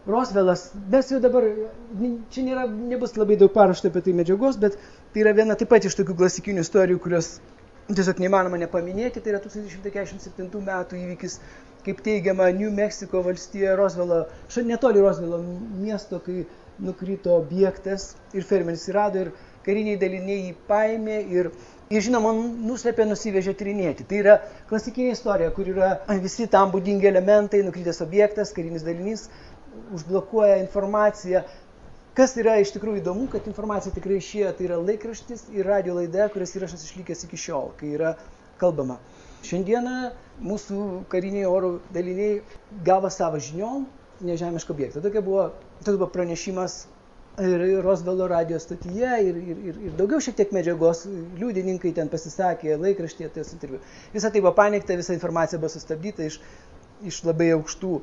Rosvelas, mes jau dabar, čia nebus labai daug parašta apie tai medžiagos, bet tai yra viena taip pat iš tokių klasikinių istorijų, kurios tiesiog neįmanoma nepaminėti. Tai yra 1947 metų įvykis, kaip teigiama, New Mexico valstijoje Rosvelo, netoli Rosvelo miesto, kai nukrito objektas ir fermeris įrado ir kariniai daliniai jį paėmė ir žinoma, nuslėpė, nusivežė tyrinėti. Tai yra klasikinė istorija, kur yra visi tam būdingi elementai, nukritęs objektas, karinis dalinys, užblokuoja informaciją. Kas yra iš tikrųjų įdomu, kad informacija tikrai išėjo, tai yra laikraštis ir radio laida, kurias įrašas išlikęs iki šiol, kai yra kalbama. Šiandieną mūsų kariniai oro daliniai gavo savo žiniom nežemišką objektą. Tokia buvo pranešimas ir Rosvelo radio stotyje ir daugiau šiek tiek medžiagos, liudininkai ten pasisakė, laikraštyje, tas interviu. Visa tai buvo paneigta, visa informacija buvo sustabdyta iš labai aukštų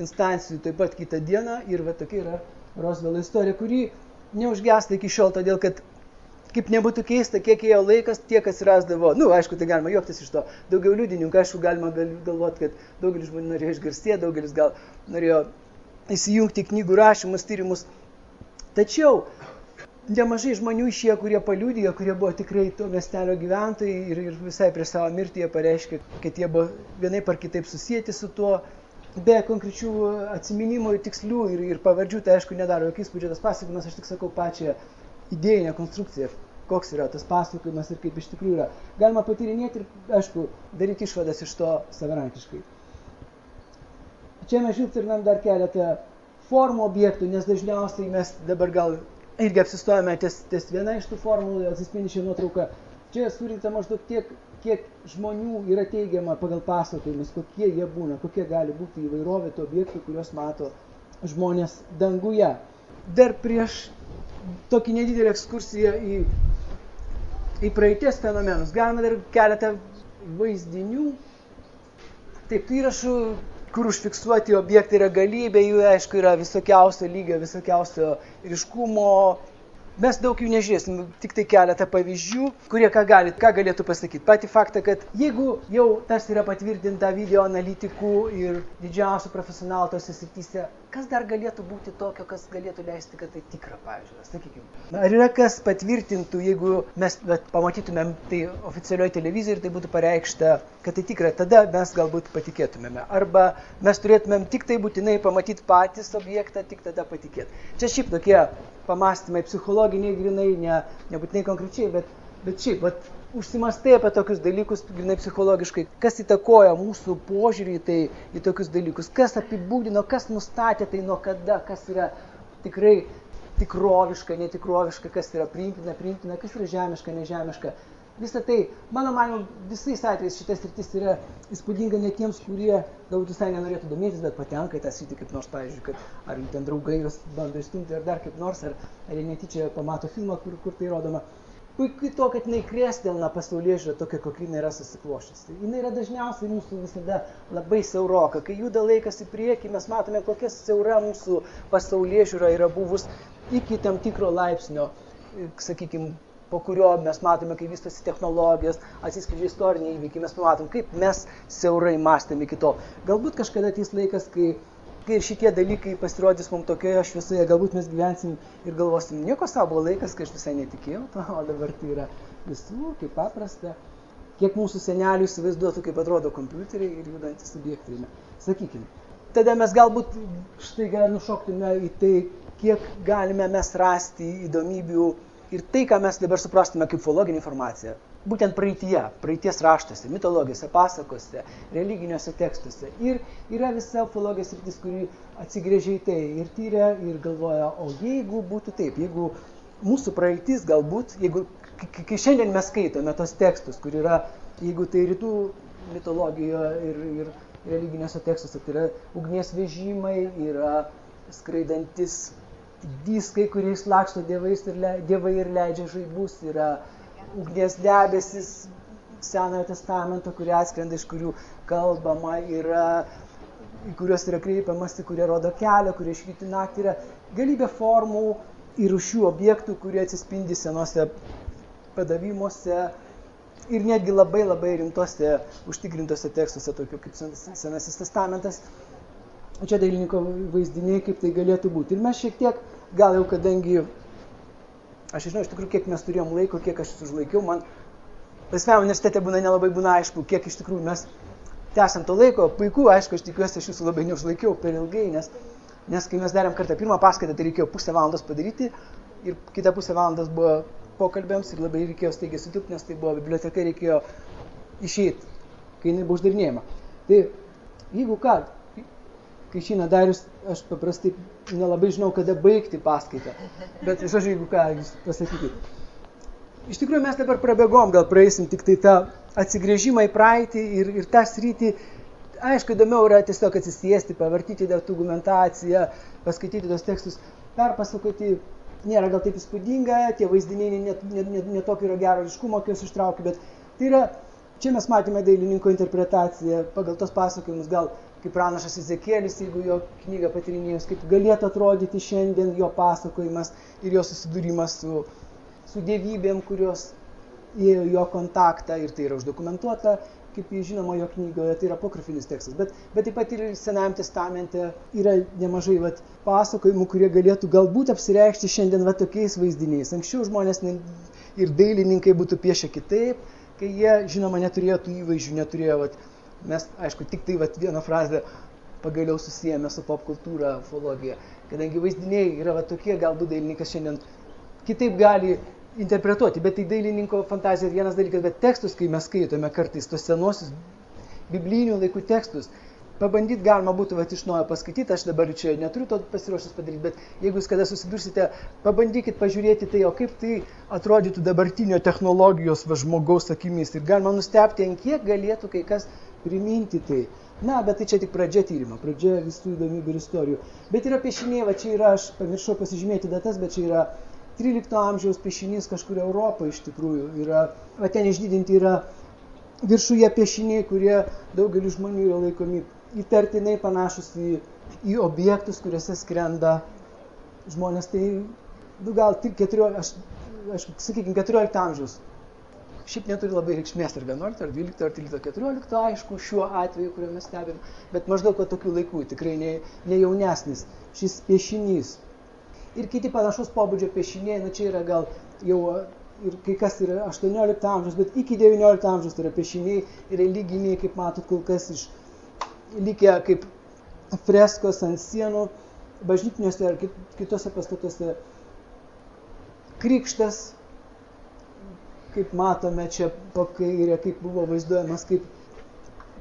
instancijų taip pat kitą dieną ir va tokia yra Rosvelo istorija, kuri neužgesta iki šiol, todėl kad, kaip nebūtų keista, kiek ėjo laikas, tiek atsirasdavo, aišku, tai galima juoktis iš to, daugiau liudininkų, aišku, galima galvoti, kad daugelis žmonių norėjo išgarsėti, daugelis gal norėjo įsijungti knygų rašymus, tyrimus. Tačiau nemažai žmonių išėjo, kurie paliudijo, kurie buvo tikrai to miestelio gyventojai ir visai prie savo mirtį jie pareiškė, kad jie buvo vienaip ar kitaip susijęti su tuo. Be konkrečių atsiminimų tikslių ir pavardžių, tai aišku, nedaro jokį įspūdžio tas pasakojimas, aš tik sakau pačią idėjinę konstrukciją, koks yra tas pasakojimas ir kaip iš tikrųjų yra. Galima patyrinėti ir, aišku, daryti išvadas iš to savarankiškai. Čia mes žvilgterėm dar keletą formų objektų, nes dažniausiai mes dabar gal irgi apsistojame ties viena iš tų formų, atsispindi šią nuotrauką. Čia surinkta maždaug tiek, kiek žmonių yra teigiama pagal pasakojimus, kokie jie būna, kokie gali būti įvairovė tų objektų, kuriuos mato žmonės danguje. Dar prieš tokį nedidelį ekskursiją į praeities fenomenus galima dar keletą vaizdinių. Taip, tų įrašų, kur užfiksuoti objektai yra galybė, jų aišku yra visokiausio lygio, visokiausio ryškumo. Mes daug jų nežiūrėsim, tik tai keletą pavyzdžių, kurie ką galėtų pasakyti. Patį faktą, kad jeigu jau tas yra patvirtinta video analitikų ir didžiausių profesionalų tose srityse, kas dar galėtų būti tokio, kas galėtų leisti, kad tai tikra, pavyzdžiui, sakykime. Ar yra kas patvirtintų, jeigu mes pamatytumėm tai oficialioje televizijoje ir tai būtų pareikšta, kad tai tikra, tada mes galbūt patikėtumėme. Arba mes turėtumėm tik tai būtinai pamatyti patys objektą, tik tada patikėti. Čia šiaip tokie pamastymai psichologiniai grinai, nebūtinai konkrečiai, bet šiaip, užsimastai apie tokius dalykus grinai psichologiškai, kas įtakoja mūsų požiūrį į tokius dalykus, kas apibūdino, kas nustatė tai nuo kada, kas yra tikrai tikroviška, netikroviška, kas yra priimtina, kas yra žemiška, nežemiška. Visą tai, mano manymu, visais atvejais šitas sritis yra įspūdinga ne tiems, kurie galbūt visai nenorėtų domėtis, bet patenka į tą sritį kaip nors, pavyzdžiui, kad ar ten draugai jūs bando išstumti, ar dar kaip nors, ar jie netyčia pamato filmą, kur tai rodoma. Puikiai to, kad jinai krėstelna pasaulėžiūra tokia, kokia jinai yra susiklošusi. Jinai yra dažniausiai mūsų visada labai siauroka. Kai juda laikas į priekį, mes matome, kokia siaura mūsų pasaulėžiūra yra buvus iki tam tikro laipsnio, sakykime, po kurio mes matome, kai vystosi technologijos, atsiskleidžia istoriniai įvykiai, mes pamatom, kaip mes siaurai mąstėme iki tol. Galbūt kažkada ateis laikas, kai ir šitie dalykai pasirodys mums tokioje šviesoje, galbūt mes gyvensim ir galvosim, nieko savo buvo laikas, kai aš visai netikėjau, o dabar tai yra visų, kaip paprasta. Kiek mūsų senelių įsivaizduotų, kaip atrodo kompiuteriai ir judantis objektai. Sakykime. Tada mes galbūt štai nušoktume į tai, kiek galime mes rasti įdomybių ir tai, ką mes dabar suprastume kaip ufologinė informacija, būtent praeities raštuose, mitologijose, pasakose, religiniuose tekstuose. Ir yra visa ufologijos sritis, kuri atsigrėžia į tai ir tyria ir galvoja, o jeigu būtų taip, jeigu mūsų praeitis galbūt, kai šiandien mes skaitome tos tekstus, kur yra, jeigu tai rytų mitologijoje ir religiniuose tekstuose, tai yra ugnies vežimai, yra skraidantis diskai, kuriais laksto dievai ir leidžia žaibus, yra ugnies debesis Senojo testamento, kurie atskrenda, iš kurių kalbama, į kuriuos yra kreipiamasi, kurie rodo kelią, kurie švyti naktį, yra galybė formų ir rūšių objektų, kurie atsispindi senuose padavimuose ir netgi labai labai rimtose užtikrintose tekstuose, tokių kaip Senasis testamentas. čia dailininko vaizdiniai, kaip tai galėtų būti. Ir mes šiek tiek, gal jau kadangi, aš žinau iš tikrųjų, kiek mes turėjom laiko, kiek aš užlaikiau, man laisvame universitete nelabai būna aišku, kiek iš tikrųjų mes tęsiam to laiko. Puiku, aišku, aš tikiuosi, aš jūsų labai neužlaikiau per ilgai, nes kai mes darėm kartą pirmą paskaitą, tai reikėjo pusę valandos padaryti ir kita pusę valandos buvo pokalbėms ir labai reikėjo staigiai sutilpti, nes tai buvo biblioteka, reikėjo išeiti, kai jinai buvo uždarinėjama. Tai jeigu ką, kai išeina Darius, aš paprastai nelabai žinau, kada baigti paskaitą, bet aš jeigu ką, jūs pasakykit. Iš tikrųjų mes dabar prabėgom, gal praeisim tik tai tą atsigrėžimą į praeitį ir tą sritį. Aišku, įdomiau yra tiesiog atsisėsti, pavartyti dokumentaciją, paskaityti tos tekstus, perpasakoti. Nėra gal taip įspūdinga, tie vaizdiniai netokio yra gero ryškumo, kai juos ištraukiu, bet tai yra, čia mes matėme dailininko interpretaciją pagal tos pasakojimus, gal kaip pranašas Ezekielis, jeigu jo knygą patyrinėjus, kaip galėtų atrodyti šiandien jo pasakojimas ir jo susidūrimas su dievybėm, kurios ėjo jo kontaktą ir tai yra uždokumentuota, kaip žinoma jo knygoje, tai yra apokrifinis tekstas. Bet taip pat ir Senajam testamente yra nemažai pasakojimų, kurie galėtų galbūt apsireikšti šiandien tokiais vaizdiniais. Anksčiau žmonės ir dailininkai būtų piešę kitaip, kai jie, žinoma, neturėjo tų įvaizdžių, neturėjo, mes, aišku, tik tai vieną frazę pagaliau susijęme su popkultūra, ufologija. Kadangi vaizdiniai yra tokie, galbūt dailininkas šiandien kitaip gali interpretuoti, bet tai dailininko fantazija vienas dalykas, bet tekstus, kai mes skaitome kartais tos senosius biblinių laikų tekstus, pabandyti galima būtų iš naujo paskaityti, aš dabar čia neturiu to pasiruošęs padaryti, bet jeigu jūs kada susidursite, pabandykit pažiūrėti tai, o kaip tai atrodytų dabartinio technologijos žmogaus akimis ir galima nustebti, ant kiek galėtų kai kas priminti tai. Na, bet tai čia tik pradžia tyrimo, pradžia visų įdomybių ir istorijų. Bet yra piešiniai, čia yra, aš pamiršau pasižymėti datas, bet čia yra 13 amžiaus piešinys kažkur Europoje iš tikrųjų yra, ten išdidinti yra viršuje piešiniai, kurie daugelį žmonių yra laikomi įtartinai panašus į objektus, kuriuose skrenda žmonės. Tai gal 14 amžiaus. Šiaip neturi labai reikšmės ar 11, ar 12, ar 13, 14, aišku, šiuo atveju, kuriuo mes stebim, bet maždaug tokių laikų, tikrai ne jaunesnis šis piešinys. Ir kiti panašus pobūdžio piešiniai, čia yra gal jau ir kai kas yra 18 amžiaus, bet iki 19 amžiaus tai yra piešiniai religiniai, kaip matot, kol kas likę kaip freskos ant sienų, bažnytiniuose ar kitose pastatuose. Krikštas, kaip matome čia pakairė, kaip buvo vaizduojamas, kaip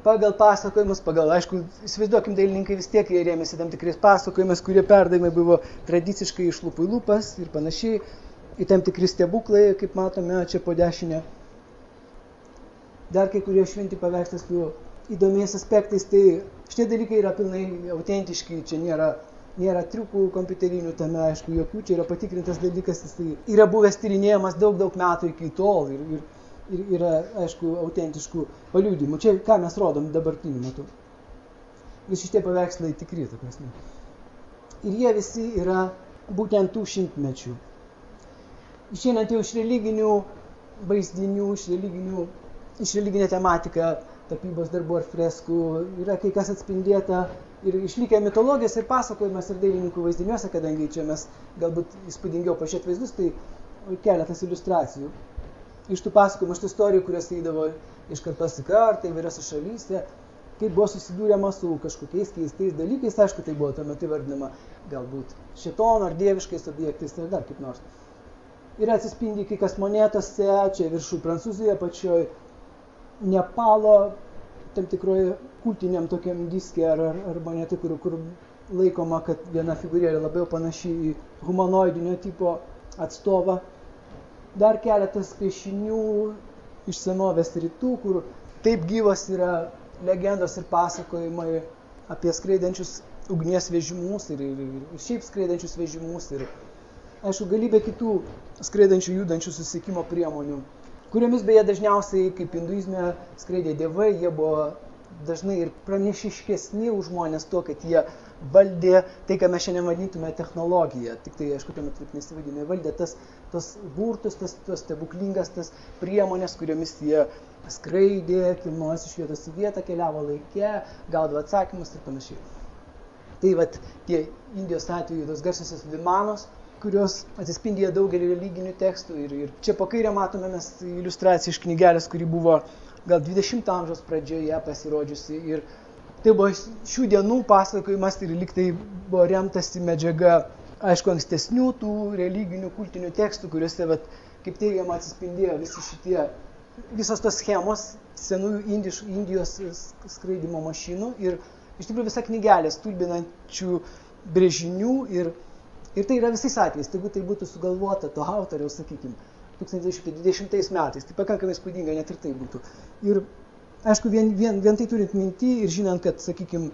pagal pasakojimus, aišku, įsivaizduokim, dailininkai vis tiek jie rėmėsi tam tikrais pasakojimas, kurie perdavimai buvo tradiciškai iš lūpų į lūpas ir panašiai, į tam tikri stebuklai, kaip matome čia po dešinę. Dar kai kurie šventi paveikslai su įdomiais aspektais, tai šitie dalykai yra pilnai autentiški, čia nėra triukų kompiuterinių tame, aišku, jokių, čia yra patikrintas dalykas, jis yra buvęs tyrinėjamas daug metų iki tol ir yra, aišku, autentiškų paliudimų. Čia ką mes rodom dabartiniu metu. Visi šitie paveikslai tikri, ta prasme. Ir jie visi yra būtent tų šimtmečių. Išeinant jau iš religinių vaizdinių, iš religinė tematika, tapybos darbų ar freskų, yra kai kas atspindėta ir išlikę mitologijos ir pasakojimas ir dailininkų vaizdiniuose, kadangi čia mes galbūt įspūdingiau pažiūrėt vaizdus, tai keletas iliustracijų. Iš tų pasakojimų, iš tų istorijų, kurios eidavo iš kartos į kartą įvairiose šalyse, kaip buvo susidūrėma su kažkokiais keistais dalykais, aišku, tai buvo tuo metu vardinama galbūt šėtono ar dieviškais objektais ar dar kaip nors. Ir atsispindi kai kas monetose, čia viršų Prancūzijoje, pačioj Nepalo, tam tikroje kultiniam tokiam diske ar monetai, kur laikoma, kad viena figūrėlė labiau panaši į humanoidinio tipo atstovą. Dar keletas piešinių iš senovės rytų, kur taip gyvos yra legendos ir pasakojimai apie skraidančius ugnies vežimus ir šiaip skraidančius vežimus ir, aišku, galybė kitų skraidančių, judančių susisiekimo priemonių, kuriomis beje dažniausiai, kaip hinduizme, skraidė dievai, jie buvo dažnai ir pranešiškesni už žmonės to, kad jie valdė tai, ką mes šiandien vadintume technologiją. Tik tai, aišku, tuo metu taip nesivadinė, valdė tos burtus, tas stebuklingas, tas priemonės, kuriomis jie skraidė, kilnojosi iš vietos į vietą, keliavo laike, gaudavo atsakymus ir panašiai. Tai vat tie Indijos atveju tos garsiosios vimanos, kurios atsispindėjo daugelį religinių tekstų ir čia po kairę matome mes iliustraciją iš knygelės, kuri buvo gal 20 amžiaus pradžioje pasirodžiusi ir tai buvo šių dienų pasakojimas ir lyg tai buvo remtasi medžiaga, aišku, ankstesnių tų religinių kultinių tekstų, kuriuose, vat, kaip teigiama, atsispindėjo visos tos schemos senųjų Indijos skraidymo mašinų ir iš tikrųjų visa knygelė stulbinančių brėžinių ir tai yra visais atvejais, tai būtų sugalvota to autoriaus, sakykime, 1920 metais, tai pakankamai spūdinga, net ir tai būtų. Ir aišku, vien tai turint minty ir žinant, kad, sakykime,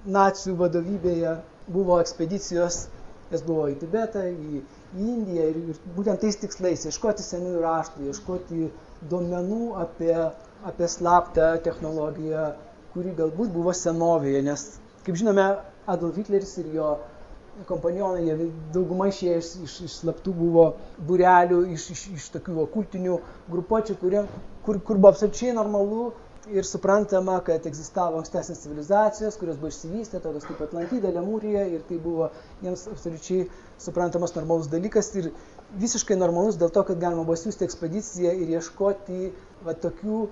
nacių vadovybėje buvo ekspedicijos, jas buvo į Tibetą, į Indiją ir būtent tais tikslais ieškoti senųjų raštų, ieškoti duomenų apie slaptą technologiją, kuri galbūt buvo senovėje, nes, kaip žinome, Adolf Hitleris ir jo kompanionai, jie dauguma išėję iš slaptų buvo būrelių, iš tokių okultinių grupuočių, kur buvo absoliučiai normalu ir suprantama, kad egzistavo ankstesnės civilizacijos, kurios buvo išsivystę, tokios kaip Atlantida, Lemūrija, ir tai buvo jiems absoliučiai suprantamas normalus dalykas ir visiškai normalus dėl to, kad galima buvo siųsti ekspediciją ir ieškoti tokių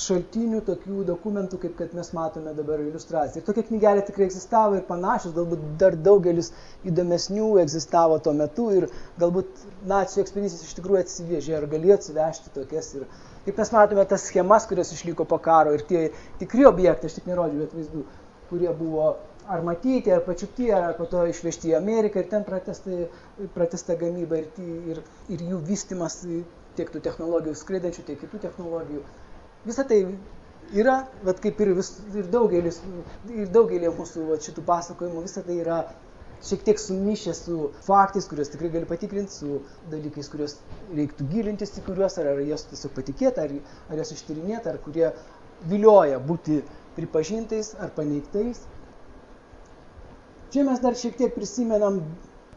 šaltinių, tokių dokumentų, kaip kad mes matome dabar iliustraciją. Ir tokia knygelė tikrai egzistavo ir panašios, galbūt dar daugelis įdomesnių egzistavo tuo metu ir galbūt nacių ekspedicijos iš tikrųjų atsivežė ar galėjo atsivežti tokias. Ir kaip mes matome tas schemas, kurios išliko po karo ir tie tikri objektai, aš tik nerodžiau atvaizdų, kurie buvo ar matyti, ar pačiupti, ar po to išvežti į Ameriką ir ten pratęsta gamyba ir jų vystymas tiek tų technologijų skraidančių, tiek kitų technologijų. Visą tai yra, kaip ir daugelį mūsų šitų pasakojimų, visą tai yra šiek tiek sumišę su faktais, kuriuos tikrai gali patikrinti, su dalykais, kuriuos reiktų gilintis į kuriuos, ar jas tiesiog patikėti, ar jas ištyrinėti, ar kurie vilioja būti pripažintais ar paneigtais. Čia mes dar šiek tiek prisimenam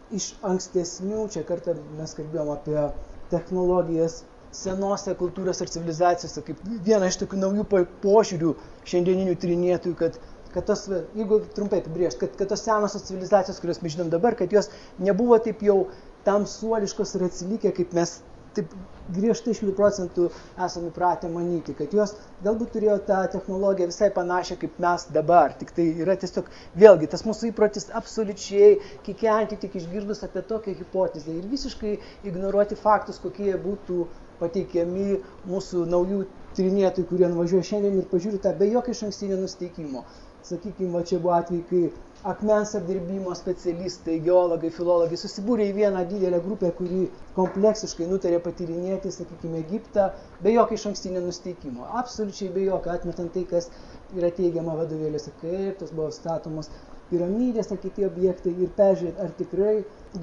iš ankstesnių, čia kartą mes kalbėjom apie technologijas senose kultūros ir civilizacijose, kaip viena iš tokių naujų požiūrių šiandieninių tyrinėtojų, kad tos, jeigu trumpai apibrėžti, kad tos senosios civilizacijos, kurios mes žinom dabar, kad jos nebuvo taip jau tamsuoliškos ir atsilikę, kaip mes taip griežtai 100% esame įpratę manyti, kad jos galbūt turėjo tą technologiją visai panašią kaip mes dabar, tik tai yra tiesiog, vėlgi, tas mūsų įprotis absoliučiai kikenti tik išgirdus apie tokią hipotezę ir visiškai ignoruoti faktus, kokie būtų pateikiami mūsų naujų tyrinėtojų, kurie nuvažiuoja šiandien ir pažiūri tą be jokio išankstinio nusteikimo. Sakykime, čia buvo atvejai, kai akmens apdirbimo specialistai, geologai, filologai susibūrė į vieną didelę grupę, kuri kompleksiškai nutarė patyrinėti, sakykime, Egiptą be jokio išankstinio nusteikimo. Absoliučiai be jokio, atmetant tai, kas yra teigiama vadovėliuose, kaip tos buvo statomos piramidės ar kiti objektai ir peržiūrėti, ar tikrai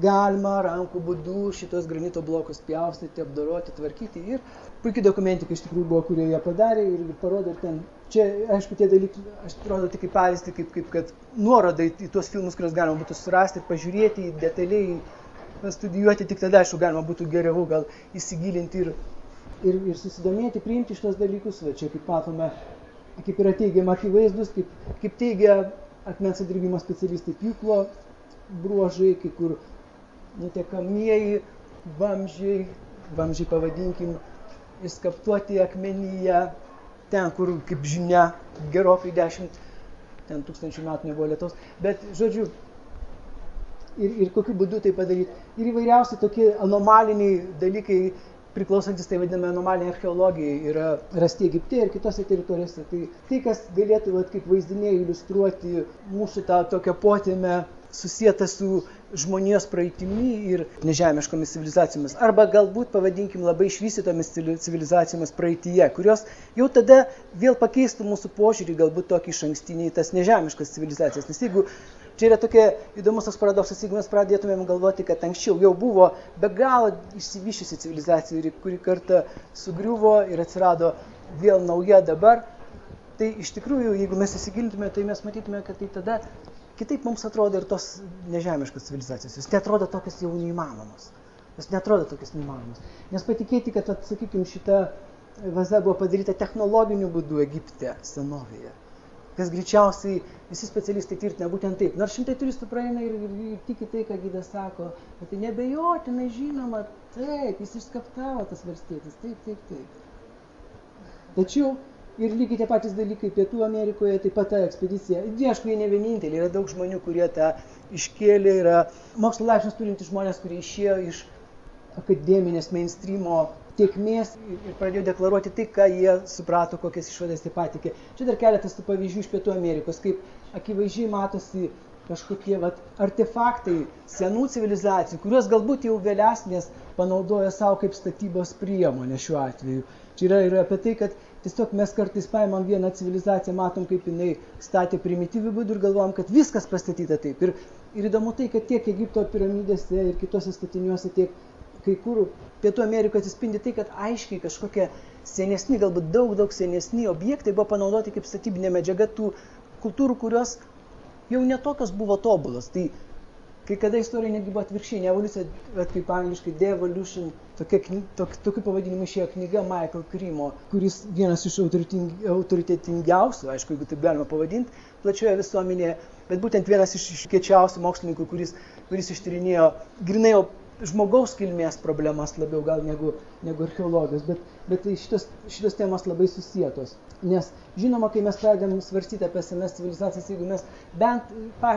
galima rankų būdu šitos granito blokus pjaustyti, apdoroti, tvarkyti. Ir puikiai dokumentika iš tikrųjų buvo, kurie jie padarė ir parodė ten. Čia, aišku, tie dalykai, aš rodo tik kaip pavyzdį, kaip kad nuorodai į tuos filmus, kuriuos galima būtų surasti, pažiūrėti, detaliai studijuoti, tik tada, aišku, galima būtų geriau gal įsigilinti ir susidomėti, priimti šitos dalykus. Va, čia, kaip matome, kaip yra teigiama akivaizdus, kaip teigia akmens apdirbimo specialistai, pjūklo bruožai, kai kur nutekamieji vamzdžiai pavadinkim, išskaptuoti akmenyje, ten, kur, kaip žinia, gerokai 10 tūkstančių metų nebuvo lietaus. Bet, žodžiu, ir kokiu būdu tai padaryti. Ir įvairiausi tokie anomaliniai dalykai, priklausantis tai vadiname anomalinė archeologija, yra rasti Egipte ir kitose teritorijose. Tai kas galėtų kaip vaizdiniai iliustruoti mūsų tą tokią potėmę susietą su žmonijos praeitimi ir nežemiškomis civilizacijomis. Arba galbūt, pavadinkim, labai išvystytomis civilizacijomis praeityje, kurios jau tada vėl pakeistų mūsų požiūrį, galbūt tokį išankstinį į tas nežemiškas civilizacijas. Nes jeigu čia yra tokia įdomus tas paradoksas, jeigu mes pradėtumėm galvoti, kad anksčiau jau buvo be galo išsivyščiusi civilizacija, kuri kartą sugriuvo ir atsirado vėl nauja dabar, tai iš tikrųjų, jeigu mes įsigilintume, tai mes matytume, kad tai tada kitaip mums atrodo ir tos nežemiškos civilizacijos. Jos neatrodo tokios jau neįmanomos. Jos neatrodo tokios neįmanomos. Nes patikėti, kad, sakykime, šita vaza buvo padaryta technologiniu būdu Egipte senovėje. kas greičiausiai visi specialistai tvirtina būtent taip. Nors šimtai turistų praeina ir tiki tai, ką gidas sako, bet tai nebejotinai žinoma, taip, jis išskaptavo tas valstietis, taip. Tačiau ir lygiai tie patys dalykai Pietų Amerikoje, taip pat ta ekspedicija. Aišku, jie ne vieninteliai, yra daug žmonių, kurie tą iškėlė, yra mokslo laipsnius turintys žmonės, kurie išėjo iš akademinės mainstreamo tiekmės ir pradėjo deklaruoti tai, ką jie suprato, kokias išvadas jie patikė. Čia dar keletas tų pavyzdžių iš Pietų Amerikos, kaip akivaizdžiai matosi kažkokie artefaktai senų civilizacijų, kuriuos galbūt jau vėlesnės panaudoja savo kaip statybos priemonę šiuo atveju. Čia yra apie tai, kad tiesiog mes kartais paimam vieną civilizaciją, matom, kaip jinai statė primityvių būdų ir galvojam, kad viskas pastatyta taip. Ir įdomu tai, kad tiek Egipto piramidėse ir kitose statiniuose, tiek kai kur Pietų Amerikoje atsispindi tai, kad aiškiai kažkokie senesni, galbūt daug senesni objektai buvo panaudoti kaip statybinė medžiaga tų kultūrų, kurios jau netokios buvo tobulos. Tai kai kada istorija netgi buvo atvirkščiai, ne evoliucija, bet kaip angliškai devolution, tokiu pavadinimu išėjo knyga Michael Cremo, kuris vienas iš autoritetingiausių, aišku, jeigu taip galima pavadinti, plačioje visuomenėje, bet būtent vienas iš kiečiausių mokslininkų, kuris ištyrinėjo grynai žmogaus kilmės problemas labiau gal negu archeologijos, bet šitos temos labai susietos. Nes žinoma, kai mes pradedam svarstyti apie senas civilizacijas, jeigu mes bent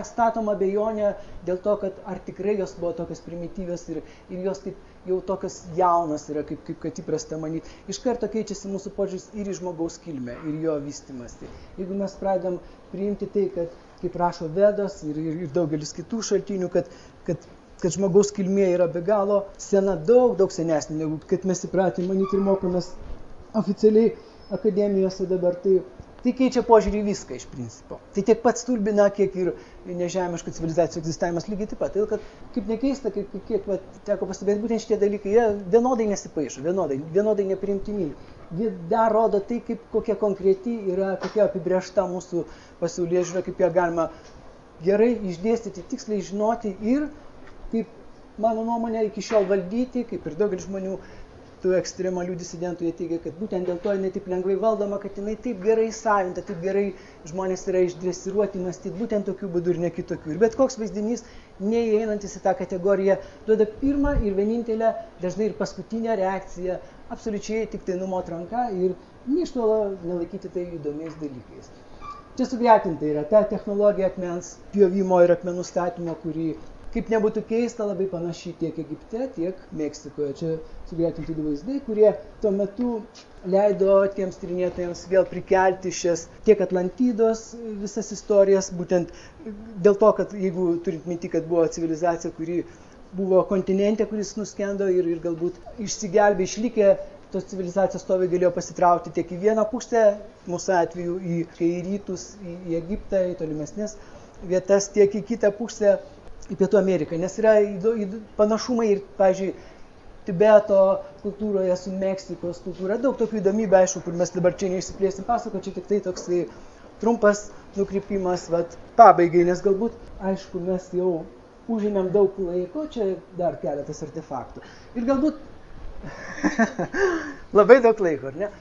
statom abejonę dėl to, kad ar tikrai jos buvo tokios primityvios ir jos taip jau tokios jaunos yra, kaip kad įprasta manyti, iš karto keičiasi mūsų požiūris ir į žmogaus kilmę, ir jo vystymąsi. Jeigu mes pradedam priimti tai, kad, kaip rašo Vedos ir daugelis kitų šaltinių, kad žmogaus kilmė yra be galo sena, daug senesnė, negu kad mes įpratę manyti ir mokomės oficialiai akademijose dabar, tai keičia požiūrį į viską iš principo. Tai tiek pat stulbina, kiek ir nežemiškų civilizacijų egzistavimas lygiai taip pat. Tai kad, kaip nekeista, kiek teko pastebėti, būtent šitie dalykai, jie vienodai nesipaišo, vienodai nepriimtini. Jie dar rodo tai, kokia konkreti yra, kokia apibrėžta mūsų pasaulėžiūra, kaip ją galima gerai išdėstyti, tiksliai žinoti ir kaip, mano nuomonė, iki šiol valdyti, kaip ir daugelis žmonių, tų ekstremalių disidentų, jie teigia, kad būtent dėl to jinai taip lengvai valdoma, kad jinai taip gerai savinta, taip gerai žmonės yra išdresiruoti, mąstyti būtent tokių būdų ir ne kitokių. Ir bet koks vaizdinys, neįeinantis į tą kategoriją, duoda pirmą ir vienintelę, dažnai ir paskutinę reakciją, absoliučiai tik tai numot ranką ir iš tolo nelaikyti tai įdomiais dalykais. Čia sugretinta yra ta technologija akmens pjovimo ir akmenų statymo, kuri, kaip nebūtų keista, labai panašiai tiek Egipte, tiek Meksikoje. Čia sugretinti du vaizdai, kurie tuo metu leido tiems tyrinėtojams vėl prikelti šias tiek Atlantidos visas istorijas, būtent dėl to, kad jeigu turint minti, kad buvo civilizacija, kuri buvo kontinente, kuris nuskendo ir galbūt išsigelbė, išlikę, tos civilizacijos stovai galėjo pasitraukti tiek į vieną pusę, mūsų atveju į rytus, į Egiptą, į tolimesnės vietas, tiek į kitą pusę, į Pietų Ameriką, nes yra panašumai ir, pavyzdžiui, Tibeto kultūroje su Meksikos kultūra, daug tokių įdomybių, aišku, kur mes dabar čia neišsiplėsim pasako, čia tik tai toksai trumpas nukrypimas, pabaigai, nes galbūt, aišku, mes jau užėmėm daug laiko, čia dar keletas artefaktų. Ir galbūt labai daug laiko, ar ne?